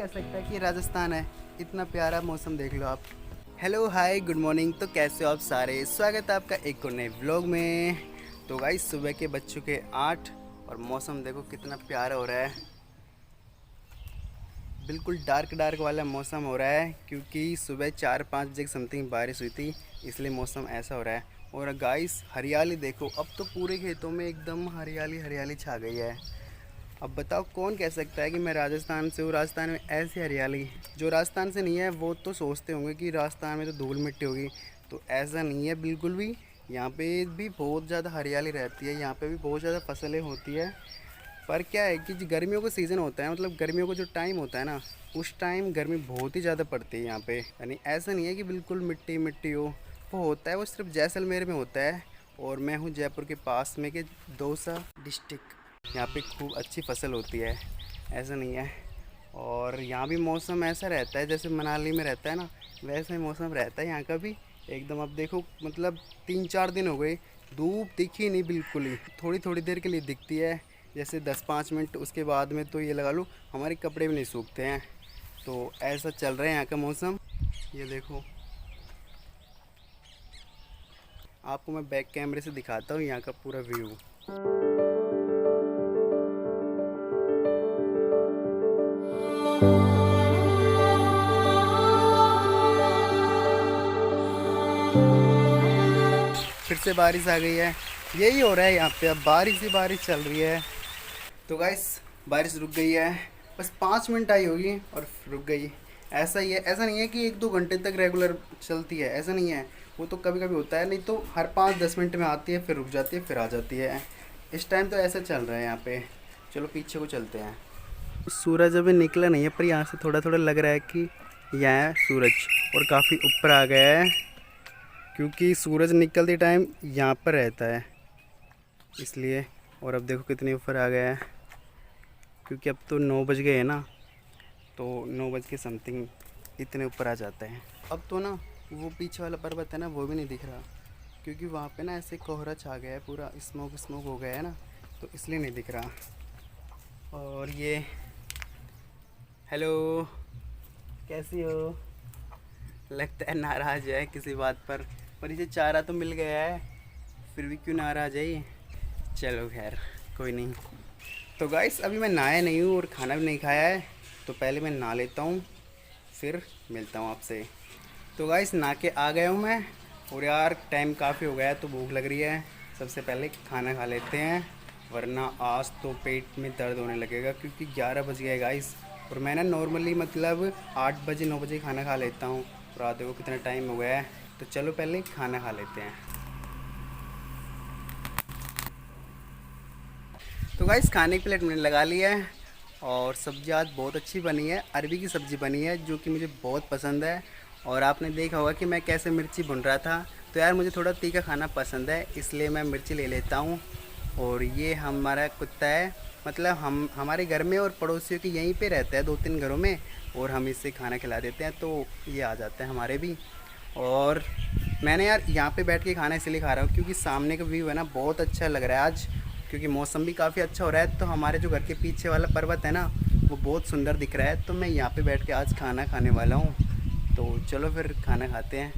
कह सकता है कि राजस्थान है, इतना प्यारा मौसम देख लो आप। Hello hi good morning. तो कैसे हो आप सारे, स्वागत है आपका एक और नए व्लॉग में। तो गाइस सुबह के बज चुके 8 और मौसम देखो कितना प्यारा हो रहा है। बिल्कुल डार्क डार्क वाला मौसम हो रहा है क्योंकि सुबह 4-5 बजे समथिंग बारिश हुई थी, इसलिए मौसम ऐसा हो रहा है। और गाइस हरियाली देखो, अब तो पूरे खेतों में एकदम हरियाली हरियाली छा गई है। अब बताओ कौन कह सकता है कि मैं राजस्थान से हूँ। राजस्थान में ऐसी हरियाली, जो राजस्थान से नहीं है वो तो सोचते होंगे कि राजस्थान में तो धूल मिट्टी होगी, तो ऐसा नहीं है बिल्कुल भी। यहाँ पे भी बहुत ज़्यादा हरियाली रहती है, यहाँ पे भी बहुत ज़्यादा फसलें होती है। पर क्या है कि जो गर्मियों का सीज़न होता है, मतलब गर्मियों का जो टाइम होता है ना, उस टाइम गर्मी बहुत ही ज़्यादा पड़ती है यहाँ पे। यानी ऐसा नहीं है कि बिल्कुल मिट्टी मिट्टी हो, वो होता है वो सिर्फ जैसलमेर में होता है। और मैं हूँ जयपुर के पास में के दौसा डिस्ट्रिक्ट। यहाँ पे खूब अच्छी फसल होती है, ऐसा नहीं है। और यहाँ भी मौसम ऐसा रहता है जैसे मनाली में रहता है ना, वैसा ही मौसम रहता है यहाँ का भी एकदम। अब देखो मतलब 3-4 दिन हो गए, धूप दिखी नहीं बिल्कुल ही, थोड़ी थोड़ी देर के लिए दिखती है, जैसे 10-5 मिनट, उसके बाद में तो ये लगा लो हमारे कपड़े भी नहीं सूखते हैं। तो ऐसा चल रहा है यहाँ का मौसम। ये देखो आपको मैं बैक कैमरे से दिखाता हूँ यहाँ का पूरा व्यू। फिर से बारिश आ गई है, यही हो रहा है यहाँ पे, अब बारिश ही बारिश चल रही है। तो गाइस बारिश रुक गई है, बस 5 मिनट आई होगी और रुक गई। ऐसा ही है, ऐसा नहीं है कि 1-2 घंटे तक रेगुलर चलती है, ऐसा नहीं है। वो तो कभी कभी होता है, नहीं तो हर 5-10 मिनट में आती है, फिर रुक जाती है, फिर आ जाती है। इस टाइम तो ऐसा चल रहा है यहाँ पे। चलो पीछे को चलते हैं। सूरज अभी निकला नहीं है, पर यहाँ से थोड़ा थोड़ा लग रहा है कि यहाँ है सूरज, और काफ़ी ऊपर आ गया है क्योंकि सूरज निकलते टाइम यहाँ पर रहता है इसलिए। और अब देखो कितने ऊपर आ गया है, क्योंकि अब तो 9 बज गए हैं ना, तो 9 बज के समथिंग इतने ऊपर आ जाता है। अब तो ना वो पीछे वाला पर्वत है ना, वो भी नहीं दिख रहा, क्योंकि वहाँ पे ना ऐसे कोहरा छा गया है, पूरा स्मोक स्मोक हो गया है ना, तो इसलिए नहीं दिख रहा। और ये हेलो, कैसी हो? लगता है नाराज़ है किसी बात पर इसे चारा तो मिल गया है, फिर भी क्यों नाराज़ है ये। चलो खैर कोई नहीं। तो गाइस अभी मैं नहाया नहीं हूँ और खाना भी नहीं खाया है, तो पहले मैं नहा लेता हूँ, फिर मिलता हूँ आपसे। तो गाइस नहा के आ गया हूँ मैं, और यार टाइम काफ़ी हो गया है तो भूख लग रही है। सबसे पहले खाना खा लेते हैं, वरना आज तो पेट में दर्द होने लगेगा, क्योंकि 11 बज गए गाइस। और मैं ना नॉर्मली मतलब 8 बजे 9 बजे खाना खा लेता हूँ, और रात को कितना टाइम हो गया है। तो चलो पहले खाना खा लेते हैं। तो गाइस खाने की प्लेट मैंने लगा लिया है, और सब्ज़ी आज बहुत अच्छी बनी है, अरबी की सब्ज़ी बनी है जो कि मुझे बहुत पसंद है। और आपने देखा होगा कि मैं कैसे मिर्ची भून रहा था, तो यार मुझे थोड़ा तीखा खाना पसंद है, इसलिए मैं मिर्ची ले लेता हूँ। और ये हमारा कुत्ता है, मतलब हम हमारे घर में और पड़ोसियों के यहीं पे रहता है, 2-3 घरों में, और हम इससे खाना खिला देते हैं तो ये आ जाता है हमारे भी। और मैंने यार यहाँ पे बैठ के खाना इसलिए खा रहा हूँ क्योंकि सामने का व्यू है ना बहुत अच्छा लग रहा है आज, क्योंकि मौसम भी काफ़ी अच्छा हो रहा है। तो हमारे जो घर के पीछे वाला पर्वत है ना, वो बहुत सुंदर दिख रहा है, तो मैं यहाँ पे बैठ के आज खाना खाने वाला हूँ। तो चलो फिर खाना खाते हैं।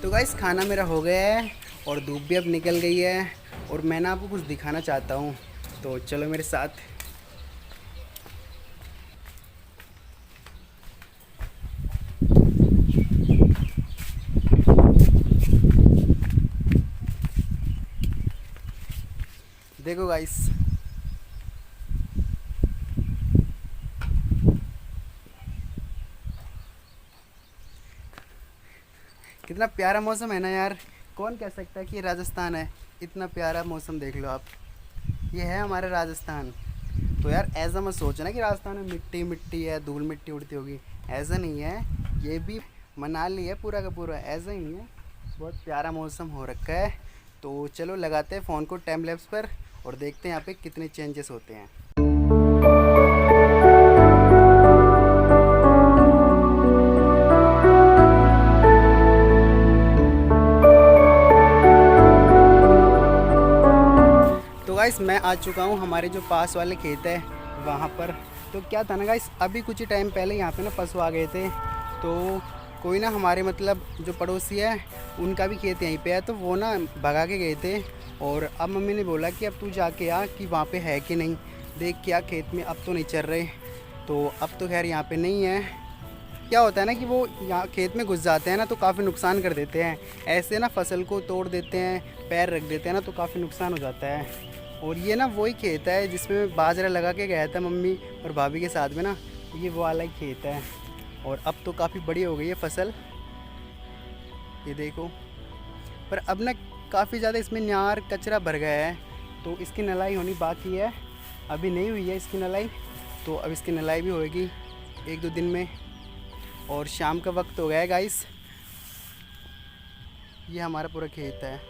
तो गाइस खाना मेरा हो गया है, और धूप भी अब निकल गई है, और मैं ना आपको कुछ दिखाना चाहता हूँ, तो चलो मेरे साथ। देखो गाइस कितना प्यारा मौसम है ना यार। कौन कह सकता है कि ये राजस्थान है, इतना प्यारा मौसम देख लो आप, ये है हमारा राजस्थान। तो यार ऐसा मत सोचना कि राजस्थान में मिट्टी मिट्टी है, धूल मिट्टी उड़ती होगी, ऐसा नहीं है। ये भी मनाली है पूरा का पूरा, ऐसा ही नहीं है। बहुत प्यारा मौसम हो रखा है। तो चलो लगाते हैं फ़ोन को टाइम लैप्स पर, और देखते हैं यहाँ पे कितने चेंजेस होते हैं। गाइस मैं आ चुका हूँ हमारे जो पास वाले खेत है वहाँ पर। तो क्या था ना गाइस, अभी कुछ ही टाइम पहले यहाँ पे ना पशु आ गए थे। तो कोई ना हमारे मतलब जो पड़ोसी है उनका भी खेत यहीं पे है, तो वो ना भगा के गए थे। और अब मम्मी ने बोला कि अब तू जाके आ कि वहाँ पे है कि नहीं, देख क्या खेत में अब तो नहीं चल रहे। तो अब तो खैर यहाँ पे नहीं है। क्या होता है ना कि वो यहाँ खेत में घुस जाते हैं ना तो काफ़ी नुकसान कर देते हैं, ऐसे ना फसल को तोड़ देते हैं, पैर रख देते हैं ना, तो काफ़ी नुकसान हो जाता है। और ये ना वही खेत है जिसमें बाजरा लगा के गया था मम्मी और भाभी के साथ में ना, ये वो वाला ही खेत है। और अब तो काफ़ी बड़ी हो गई है फसल, ये देखो। पर अब ना काफ़ी ज़्यादा इसमें नार कचरा भर गया है, तो इसकी नलाई होनी बाकी है, अभी नहीं हुई है इसकी नलाई। तो अब इसकी नलाई भी होएगी 1-2 दिन में। और शाम का वक्त हो गया है गाइस। ये हमारा पूरा खेत है,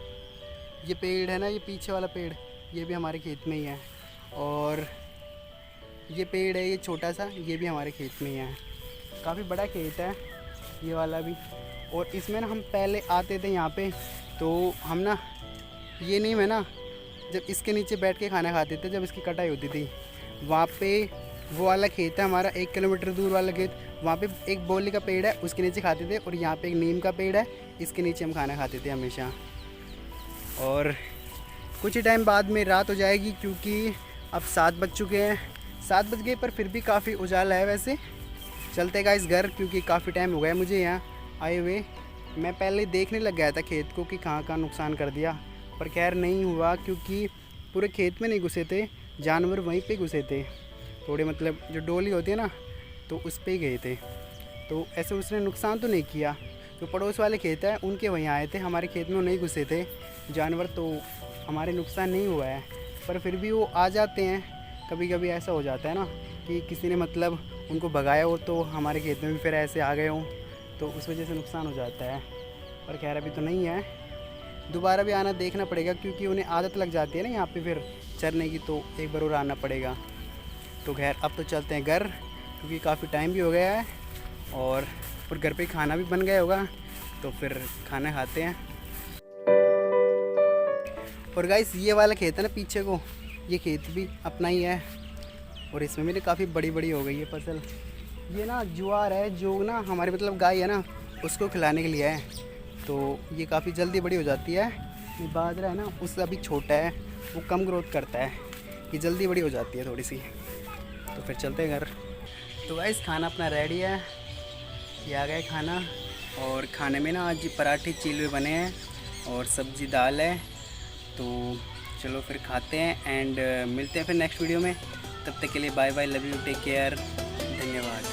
ये पेड़ है ना, ये पीछे वाला पेड़, ये भी हमारे खेत में ही है। और ये पेड़ है ये छोटा सा, ये भी हमारे खेत में ही है। काफ़ी बड़ा खेत है ये वाला भी। और इसमें ना हम पहले आते थे यहाँ पे, तो हम ना ये नहीं मैं ना जब इसके नीचे बैठ के खाना खाते थे, जब इसकी कटाई होती थी वहाँ पे, वो वाला खेत है हमारा 1 किलोमीटर दूर वाला खेत, वहाँ पे एक बोली का पेड़ है उसके नीचे खाते थे। और यहाँ पे एक नीम का पेड़ है, इसके नीचे हम खाना खाते थे हमेशा। और कुछ ही टाइम बाद में रात हो जाएगी, क्योंकि अब 7 बज चुके हैं, 7 बज गए पर फिर भी काफ़ी उजाला है। वैसे चलते गाइस घर, क्योंकि काफ़ी टाइम हो गया मुझे यहाँ आए हुए। मैं पहले देखने लग गया था खेत को कि कहाँ कहाँ नुकसान कर दिया, पर खैर नहीं हुआ, क्योंकि पूरे खेत में नहीं घुसे थे जानवर, वहीं पे घुसे थे थोड़े, मतलब जो डोली होती है ना तो उस पर ही गए थे। तो ऐसे उसने नुकसान तो नहीं किया। जो पड़ोस वाले खेत है उनके वहीं आए थे, हमारे खेत में नहीं घुसे थे जानवर, तो हमारे नुकसान नहीं हुआ है। पर फिर भी वो आ जाते हैं, कभी कभी ऐसा हो जाता है ना कि किसी ने मतलब उनको भगाया हो तो हमारे खेत में भी फिर ऐसे आ गए हों, तो उस वजह से नुकसान हो जाता है। पर खैर अभी तो नहीं है, दोबारा भी आना देखना पड़ेगा, क्योंकि उन्हें आदत लग जाती है ना यहाँ पे फिर चरने की, तो एक बार और आना पड़ेगा। तो खैर अब तो चलते हैं घर, क्योंकि काफ़ी टाइम भी हो गया है। और फिर घर पे खाना भी बन गया होगा, तो फिर खाना खाते हैं। और गाइस ये वाला खेत है ना पीछे को, ये खेत भी अपना ही है। और इसमें मेरी काफ़ी बड़ी बड़ी हो गई है फसल। ये ना ज्वार है, जो ना हमारे मतलब गाय है ना उसको खिलाने के लिए है, तो ये काफ़ी जल्दी बड़ी हो जाती है। ये बाजरा है ना उससे अभी छोटा है, वो कम ग्रोथ करता है, ये जल्दी बड़ी हो जाती है थोड़ी सी। तो फिर चलते हैं घर। तो गाइस खाना अपना रेडी है, ये आ गया खाना। और खाने में ना आज पराठे चीले बने हैं और सब्ज़ी दाल है। तो चलो फिर खाते हैं एंड मिलते हैं फिर नेक्स्ट वीडियो में। तब तक के लिए bye bye, love you, take care, धन्यवाद।